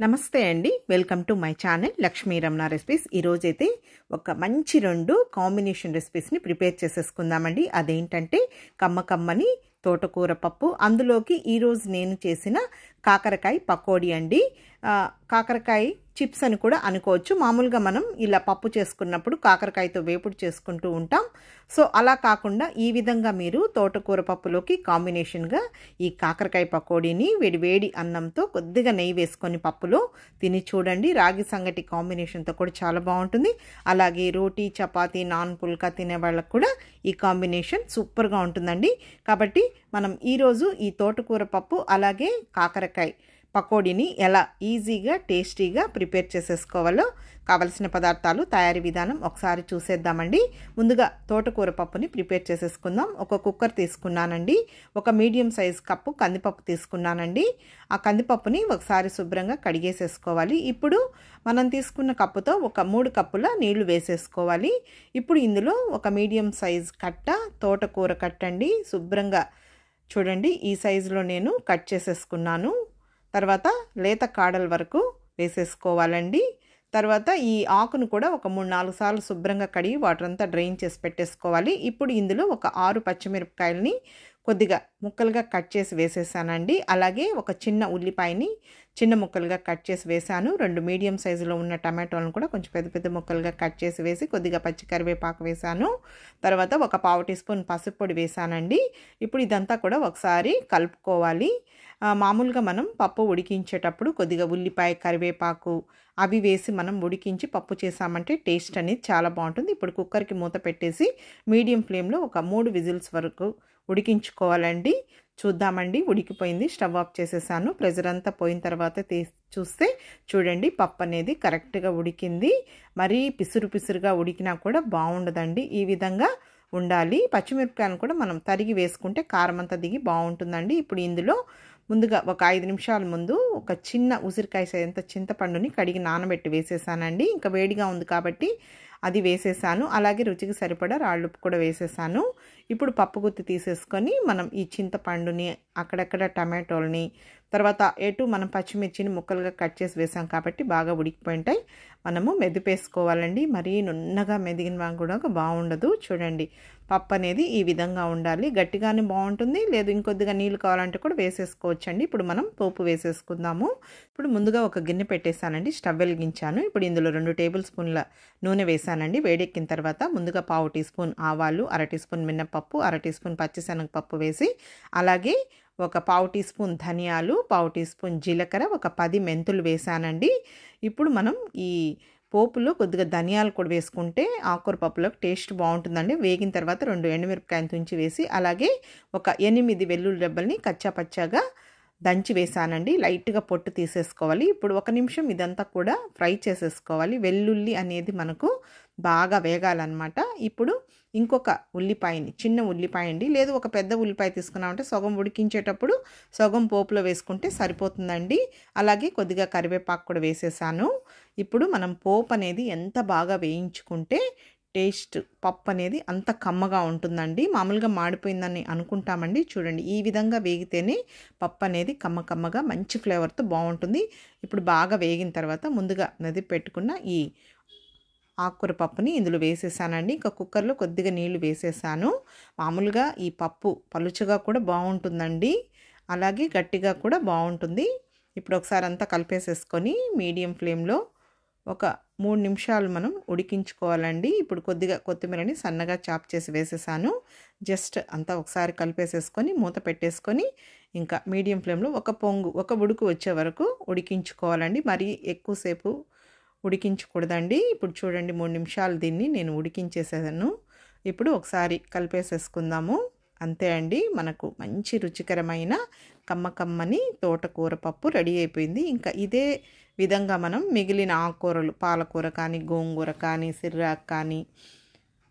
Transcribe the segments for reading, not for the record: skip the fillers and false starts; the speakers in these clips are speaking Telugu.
నమస్తే అండి, welcome to my channel Lakshmi Ramana recipes. ఈరోజైతే ఒక మంచి 2 కాంబినేషన్ రెసిపీస్ని ప్రిపేర్ చేసేసుకుందామండి. అదేంటంటే కమ్మకమ్మని తోటకూర పప్పు, అందులోకి ఈరోజు నేను చేసిన కాకరకాయ పకోడీ అండి. కాకరకాయ చిప్స్ అని కూడా అనుకోవచ్చు. మామూలుగా మనం ఇలా పప్పు చేసుకున్నప్పుడు కాకరకాయతో వేపుడు చేసుకుంటూ ఉంటాం. సో అలా కాకుండా ఈ విధంగా మీరు తోటకూర పప్పులోకి కాంబినేషన్గా ఈ కాకరకాయ పకోడీని వేడి అన్నంతో కొద్దిగా నెయ్యి వేసుకొని పప్పులో తిని చూడండి. రాగి సంగటి కాంబినేషన్తో కూడా చాలా బాగుంటుంది. అలాగే రోటీ, చపాతీ, నాన్ పుల్కా తినే వాళ్ళకు కూడా ఈ కాంబినేషన్ సూపర్గా ఉంటుందండి. కాబట్టి మనం ఈరోజు ఈ తోటకూర పప్పు అలాగే కాకరకాయ పకోడీని ఎలా ఈజీగా టేస్టీగా ప్రిపేర్ చేసేసుకోవాలో కావలసిన పదార్థాలు, తయారీ విధానం ఒకసారి చూసేద్దామండి. ముందుగా తోటకూర పప్పుని ప్రిపేర్ చేసేసుకుందాం. ఒక కుక్కర్ తీసుకున్నానండి. ఒక మీడియం సైజ్ కప్పు కందిపప్పు తీసుకున్నానండి. ఆ కందిపప్పుని ఒకసారి శుభ్రంగా కడిగేసేసుకోవాలి. ఇప్పుడు మనం తీసుకున్న కప్పుతో ఒక 3 కప్పుల నీళ్లు వేసేసుకోవాలి. ఇప్పుడు ఇందులో ఒక మీడియం సైజ్ కట్ట తోటకూర కట్టండి. శుభ్రంగా చూడండి, ఈ సైజులో నేను కట్ చేసేసుకున్నాను. తర్వాత లేత కాడల వరకు వేసేసుకోవాలండి. తర్వాత ఈ ఆకును కూడా ఒక 3-4 సార్లు శుభ్రంగా కడిగి వాటర్ అంతా డ్రైన్ చేసి పెట్టేసుకోవాలి. ఇప్పుడు ఇందులో ఒక 6 పచ్చిమిరపకాయలని కొద్దిగా ముక్కలుగా కట్ చేసి వేసేసానండి. అలాగే ఒక చిన్న ఉల్లిపాయని చిన్న ముక్కలుగా కట్ చేసి వేసాను. 2 మీడియం సైజులో ఉన్న టమాటోలను కూడా కొంచెం పెద్ద ముక్కలుగా కట్ చేసి వేసి కొద్దిగా పచ్చి కరివేపాకు వేసాను. తర్వాత ఒక 1/2 టీ స్పూన్ పసుపు పొడి వేసానండి. ఇప్పుడు ఇదంతా కూడా ఒకసారి కలుపుకోవాలి. మామూలుగా మనం పప్పు ఉడికించేటప్పుడు కొద్దిగా ఉల్లిపాయ, కరివేపాకు అవి వేసి మనం ఉడికించి పప్పు చేసామంటే టేస్ట్ అనేది చాలా బాగుంటుంది. ఇప్పుడు కుక్కర్కి మూత పెట్టేసి మీడియం ఫ్లేమ్లో ఒక 3 విజిల్స్ వరకు ఉడికించుకోవాలండి. చూద్దామండి, ఉడికిపోయింది. స్టవ్ ఆఫ్ చేసేసాను. ప్రెజర్ అంతా పోయిన తర్వాత చూస్తే చూడండి, పప్పు అనేది కరెక్ట్గా ఉడికింది. మరీ పిసురుగా ఉడికినా కూడా బాగుండదండి. ఈ విధంగా ఉండాలి. పచ్చిమిరపకాయలను కూడా మనం తరిగి వేసుకుంటే కారం అంతా దిగి బాగుంటుందండి. ఇప్పుడు ఇందులో ముందుగా ఒక 5 నిమిషాల ముందు ఒక చిన్న ఉసిరికాయ సైజంత చింతపండుని కడిగి నానబెట్టి వేసేసానండి. ఇంకా వేడిగా ఉంది కాబట్టి అది వేసేసాను. అలాగే రుచికి సరిపడా రాళ్ళుప్పు కూడా వేసేసాను. ఇప్పుడు పప్పు గుత్తి తీసేసుకొని మనం ఈ చింతపండుని, అక్కడక్కడ టమాటోల్ని, తర్వాత మనం పచ్చిమిర్చిని ముక్కలుగా కట్ చేసి వేసాం కాబట్టి బాగా ఉడికిపోయి ఉంటాయి. మనము మెదిపేసుకోవాలండి. మరీ నున్నగా మెదిగిన కూడా బాగుండదు. చూడండి, పప్పు అనేది ఈ విధంగా ఉండాలి. గట్టిగానే బాగుంటుంది. లేదు ఇంకొద్దిగా నీళ్ళు కావాలంటే కూడా వేసేసుకోవచ్చండి. ఇప్పుడు మనం పోపు వేసేసుకుందాము. ఇప్పుడు ముందుగా ఒక గిన్నె పెట్టేసానండి. స్టవ్ వెలిగించాను. ఇప్పుడు ఇందులో 2 టేబుల్ స్పూన్ల నూనె వేసానండి. వేడెక్కిన తర్వాత ముందుగా 1/2 టీ స్పూన్ ఆవాలు, 1/2 టీ స్పూన్ మినపప్పు, 1/2 టీ స్పూన్ పచ్చిశనగపప్పు వేసి, అలాగే ఒక 1/2 టీ స్పూన్ ధనియాలు, 1/2 టీ స్పూన్ జీలకర్ర, ఒక 10 మెంతులు వేసానండి. ఇప్పుడు మనం ఈ పోపులో కొద్దిగా ధనియాలు కూడా వేసుకుంటే ఆకుకూర పప్పులోకి టేస్ట్ బాగుంటుందండి. వేగిన తర్వాత 2 ఎండుమిరపకాయలు తుంచి వేసి, అలాగే ఒక 8 వెల్లుల్లి రెబ్బల్ని కచ్చాపచ్చాగా దంచి వేసానండి. లైట్గా పొట్టు తీసేసుకోవాలి. ఇప్పుడు 1 నిమిషం ఇదంతా కూడా ఫ్రై చేసేసుకోవాలి. వెల్లుల్లి అనేది మనకు బాగా వేగాలన్నమాట. ఇప్పుడు ఇంకొక ఉల్లిపాయని, చిన్న ఉల్లిపాయ అండి, లేదు ఒక పెద్ద ఉల్లిపాయ తీసుకున్నామంటే సగం ఉడికించేటప్పుడు సగం పోపులో వేసుకుంటే సరిపోతుందండి. అలాగే కొద్దిగా కరివేపాకు కూడా వేసేసాను. ఇప్పుడు మనం పోపు అనేది ఎంత బాగా వేయించుకుంటే టేస్ట్ పప్పు అనేది అంత కమ్మగా ఉంటుందండి. మామూలుగా మాడిపోయిందని అనుకుంటామండి. చూడండి, ఈ విధంగా వేగితేనే పప్పు అనేది కమ్మగా మంచి ఫ్లేవర్తో బాగుంటుంది. ఇప్పుడు బాగా వేగిన తర్వాత ముందుగా నదిపి పెట్టుకున్న ఈ ఆకుకూర పప్పుని ఇందులో వేసేసానండి. ఇంకా కుక్కర్లో కొద్దిగా నీళ్లు వేసేసాను. మామూలుగా ఈ పప్పు పలుచగా కూడా బాగుంటుందండి, అలాగే గట్టిగా కూడా బాగుంటుంది. ఇప్పుడు ఒకసారి అంతా కలిపేసేసుకొని మీడియం ఫ్లేమ్లో ఒక 3 నిమిషాలు మనం ఉడికించుకోవాలండి. ఇప్పుడు కొద్దిగా కొత్తిమీరని సన్నగా చాప్ చేసి వేసేసాను. జస్ట్ అంతా ఒకసారి కలిపేసేసుకొని మూత పెట్టేసుకొని ఇంకా మీడియం ఫ్లేమ్లో ఒక ఉడుకు వచ్చే వరకు ఉడికించుకోవాలండి. మరీ ఎక్కువసేపు ఉడికించకూడదండి. ఇప్పుడు చూడండి, 3 నిమిషాలు దీన్ని నేను ఉడికించేసాను. ఇప్పుడు ఒకసారి కలిపేసేసుకుందాము. అంతే అండి, మనకు మంచి రుచికరమైన కమ్మని తోటకూర పప్పు రెడీ అయిపోయింది. ఇంకా ఇదే విధంగా మనం మిగిలిన ఆకుకూరలు, పాలకూర కానీ, గోంగూర కానీ, సిర్రాకు కానీ,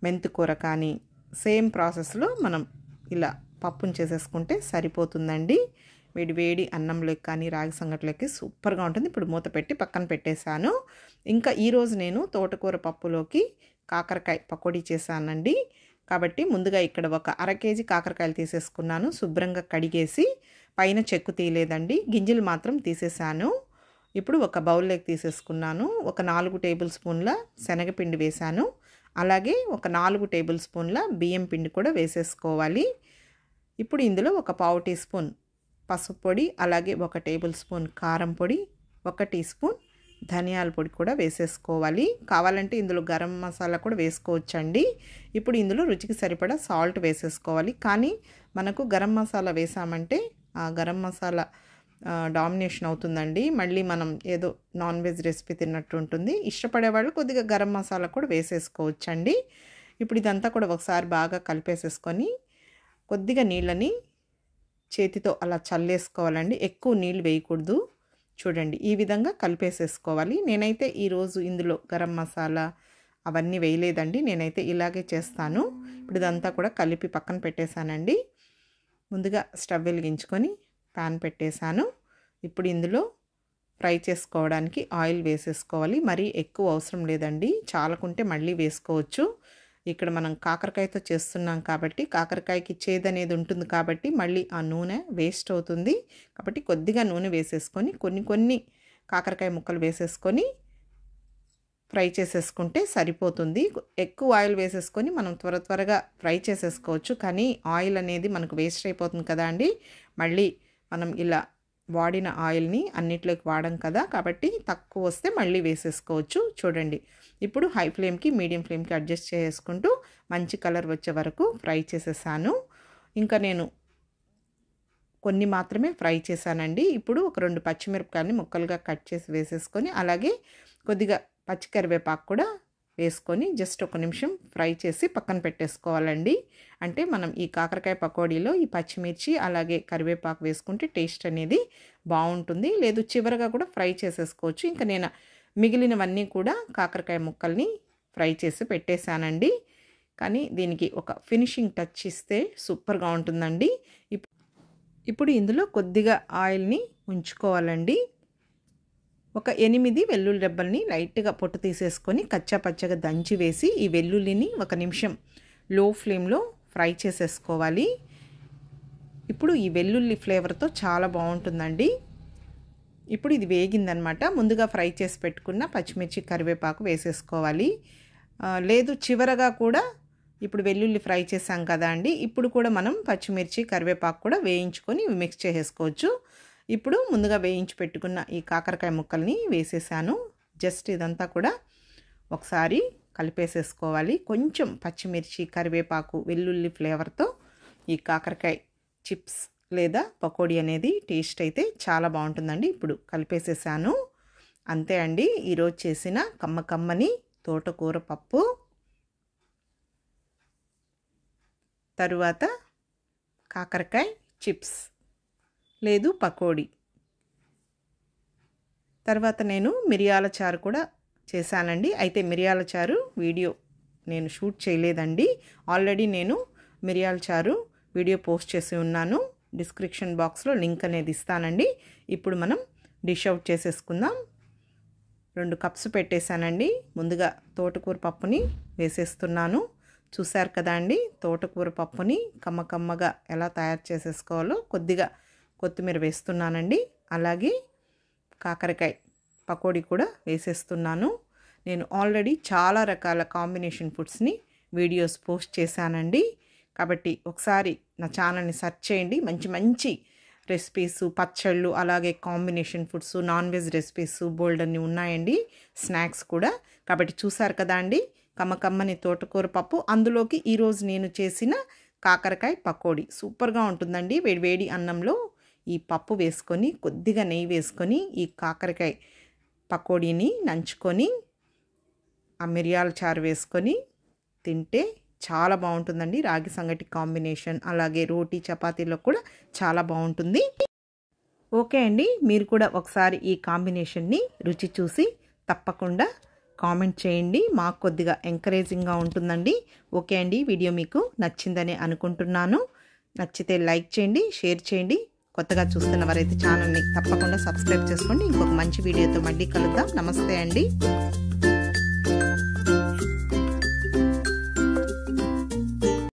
మెంతికూర కానీ సేమ్ ప్రాసెస్లో మనం ఇలా పప్పును చేసేసుకుంటే సరిపోతుందండి. వేడి అన్నంలోకి కానీ రాగి సంగట్లోకి సూపర్గా ఉంటుంది. ఇప్పుడు మూత పెట్టి పక్కన పెట్టేశాను. ఇంకా ఈరోజు నేను తోటకూర పప్పులోకి కాకరకాయ పకోడీ చేశానండి. కాబట్టి ముందుగా ఇక్కడ ఒక 1/2 కేజీ కాకరకాయలు తీసేసుకున్నాను. శుభ్రంగా కడిగేసి పైన చెక్కు తీయలేదండి, గింజలు మాత్రం తీసేసాను. ఇప్పుడు ఒక బౌల్లోకి తీసేసుకున్నాను. ఒక 4 టేబుల్ స్పూన్ల శనగపిండి వేశాను. అలాగే ఒక 4 టేబుల్ స్పూన్ల బియ్యం పిండి కూడా వేసేసుకోవాలి. ఇప్పుడు ఇందులో ఒక పావు టీ స్పూన్ పసుపు పొడి, అలాగే 1 టేబుల్ స్పూన్ కారం పొడి, 1 టీ స్పూన్ ధనియాల పొడి కూడా వేసేసుకోవాలి. కావాలంటే ఇందులో గరం మసాలా కూడా వేసుకోవచ్చండి. ఇప్పుడు ఇందులో రుచికి సరిపడా సాల్ట్ వేసేసుకోవాలి. కానీ మనకు గరం మసాలా వేసామంటే ఆ గరం మసాలా డామినేషన్ అవుతుందండి. మళ్ళీ మనం ఏదో నాన్ వెజ్ రెసిపీ తిన్నట్టు ఉంటుంది. ఇష్టపడే వాళ్ళు కొద్దిగా గరం మసాలా కూడా వేసేసుకోవచ్చండి. ఇప్పుడు ఇదంతా కూడా ఒకసారి బాగా కలిపేసేసుకొని కొద్దిగా నీళ్ళని చేతితో అలా చల్లేసుకోవాలండి. ఎక్కువ నీళ్ళు వేయకూడదు. చూడండి, ఈ విధంగా కలిపేసేసుకోవాలి. నేనైతే ఈరోజు ఇందులో గరం మసాలా అవన్నీ వేయలేదండి. నేనైతే ఇలాగే చేస్తాను. ఇప్పుడు ఇదంతా కూడా కలిపి పక్కన పెట్టేశానండి. ముందుగా స్టవ్ వెలిగించుకొని ప్యాన్ పెట్టేశాను. ఇప్పుడు ఇందులో ఫ్రై చేసుకోవడానికి ఆయిల్ వేసేసుకోవాలి. మరీ ఎక్కువ అవసరం లేదండి. చాలకుంటే మళ్ళీ వేసుకోవచ్చు. ఇక్కడ మనం కాకరకాయతో చేస్తున్నాం కాబట్టి కాకరకాయకి చేదు అనేది ఉంటుంది కాబట్టి మళ్ళీ ఆ నూనె వేస్ట్ అవుతుంది. కాబట్టి కొద్దిగా నూనె వేసేసుకొని కొన్ని కాకరకాయ ముక్కలు వేసేసుకొని ఫ్రై చేసేసుకుంటే సరిపోతుంది. ఎక్కువ ఆయిల్ వేసేసుకొని మనం త్వరగా ఫ్రై చేసేసుకోవచ్చు. కానీ ఆయిల్ అనేది మనకు వేస్ట్ అయిపోతుంది కదా అండి. మళ్ళీ మనం ఇలా వాడిన ఆయిల్ని అన్నిట్లోకి వాడం కదా, కాబట్టి తక్కువ వస్తే మళ్ళీ వేసేసుకోవచ్చు. చూడండి, ఇప్పుడు హై ఫ్లేమ్కి మీడియం ఫ్లేమ్కి అడ్జస్ట్ చేసుకుంటూ మంచి కలర్ వచ్చే వరకు ఫ్రై చేసేసాను. ఇంకా నేను కొన్ని మాత్రమే ఫ్రై చేశానండి. ఇప్పుడు ఒక 2 పచ్చిమిరపకాయలని ముక్కలుగా కట్ చేసి వేసేసుకొని అలాగే కొద్దిగా పచ్చి కరివేపాకు కూడా వేసుకొని జస్ట్ 1 నిమిషం ఫ్రై చేసి పక్కన పెట్టేసుకోవాలండి. అంటే మనం ఈ కాకరకాయ పకోడీలో ఈ పచ్చిమిర్చి అలాగే కరివేపాకు వేసుకుంటే టేస్ట్ అనేది బాగుంటుంది. లేదు చివరగా కూడా ఫ్రై చేసేసుకోవచ్చు. ఇంకా నేను మిగిలినవన్నీ కూడా కాకరకాయ ముక్కల్ని ఫ్రై చేసి పెట్టేశానండి. కానీ దీనికి ఒక ఫినిషింగ్ టచ్ ఇస్తే సూపర్గా ఉంటుందండి. ఇప్పుడు ఇందులో కొద్దిగా ఆయిల్ని ఉంచుకోవాలండి. ఒక 8 వెల్లుల్లి రెబ్బల్ని లైట్గా పొట్టు తీసేసుకొని కచ్చా పచ్చగా దంచి వేసి ఈ వెల్లుల్లిని 1 నిమిషం లో ఫ్లేమ్లో ఫ్రై చేసేసుకోవాలి. ఇప్పుడు ఈ వెల్లుల్లి ఫ్లేవర్తో చాలా బాగుంటుందండి. ఇప్పుడు ఇది వేగిందనమాట. ముందుగా ఫ్రై చేసి పెట్టుకున్న పచ్చిమిర్చి కరివేపాకు వేసేసుకోవాలి. లేదు చివరగా కూడా ఇప్పుడు వెల్లుల్లి ఫ్రై చేసాం కదా అండి, ఇప్పుడు కూడా మనం పచ్చిమిర్చి కరివేపాకు కూడా వేయించుకొని మిక్స్ చేసేసుకోవచ్చు. ఇప్పుడు ముందుగా వేయించి పెట్టుకున్న ఈ కాకరకాయ ముక్కల్ని వేసేసాను. జస్ట్ ఇదంతా కూడా ఒకసారి కలిపేసేసుకోవాలి. కొంచెం పచ్చిమిర్చి కరివేపాకు వెల్లుల్లి ఫ్లేవర్తో ఈ కాకరకాయ చిప్స్ లేదా పకోడీ అనేది టేస్ట్ అయితే చాలా బాగుంటుందండి. ఇప్పుడు కలిపేసేసాను. అంతే అండి, ఈరోజు చేసిన కమ్మని తోటకూర పప్పు, తరువాత కాకరకాయ చిప్స్ లేదు పకోడీ, తర్వాత నేను మిరియాల చారు కూడా చేశానండి. అయితే మిరియాల చారు వీడియో నేను షూట్ చేయలేదండి. ఆల్రెడీ నేను మిరియాల చారు వీడియో పోస్ట్ చేసి ఉన్నాను. డిస్క్రిప్షన్ బాక్స్లో లింక్ అనేది ఇస్తానండి. ఇప్పుడు మనం డిష్ అవుట్ చేసేసుకుందాం. 2 కప్స్ పెట్టేశానండి. ముందుగా తోటకూర పప్పుని వేసేస్తున్నాను. చూశారు కదా అండి, తోటకూర పప్పుని కమ్మగా ఎలా తయారు చేసేసుకోవాలో. కొద్దిగా కొత్తిమీర వేస్తున్నానండి. అలాగే కాకరకాయ పకోడీ కూడా వేసేస్తున్నాను. నేను ఆల్రెడీ చాలా రకాల కాంబినేషన్ ఫుడ్స్ని వీడియోస్ పోస్ట్ చేశానండి. కాబట్టి ఒకసారి నా ఛానల్ని సెర్చ్ చేయండి. మంచి రెసిపీస్, పచ్చళ్ళు, అలాగే combination foods, non veg recipes బోల్డ్ అన్ని ఉన్నాయండి. స్నాక్స్ కూడా. కాబట్టి చూసారు కదా అండి, కమ్మని తోటకూర పప్పు, అందులోకి ఈరోజు నేను చేసిన కాకరకాయ పకోడీ సూపర్గా ఉంటుందండి. వేడి అన్నంలో ఈ పప్పు వేసుకొని కొద్దిగా నెయ్యి వేసుకొని ఈ కాకరకాయ పకోడీని నంచుకొని ఆ మిరియాల చారు వేసుకొని తింటే చాలా బాగుంటుందండి. రాగి సంగటి కాంబినేషన్, అలాగే రోటీ చపాతీలో కూడా చాలా బాగుంటుంది. ఓకే అండి, మీరు కూడా ఒకసారి ఈ కాంబినేషన్ని రుచి చూసి తప్పకుండా కామెంట్ చేయండి. మాకు కొద్దిగా ఎంకరేజింగ్గా ఉంటుందండి. ఓకే అండి, వీడియో మీకు నచ్చిందని అనుకుంటున్నాను. నచ్చితే లైక్ చేయండి, షేర్ చేయండి. కొత్తగా చూస్తున్న వారైతే ఛానల్ని తప్పకుండా సబ్స్క్రైబ్ చేసుకోండి. ఇంకొక మంచి వీడియోతో మళ్ళీ కలుద్దాం. నమస్తే అండి.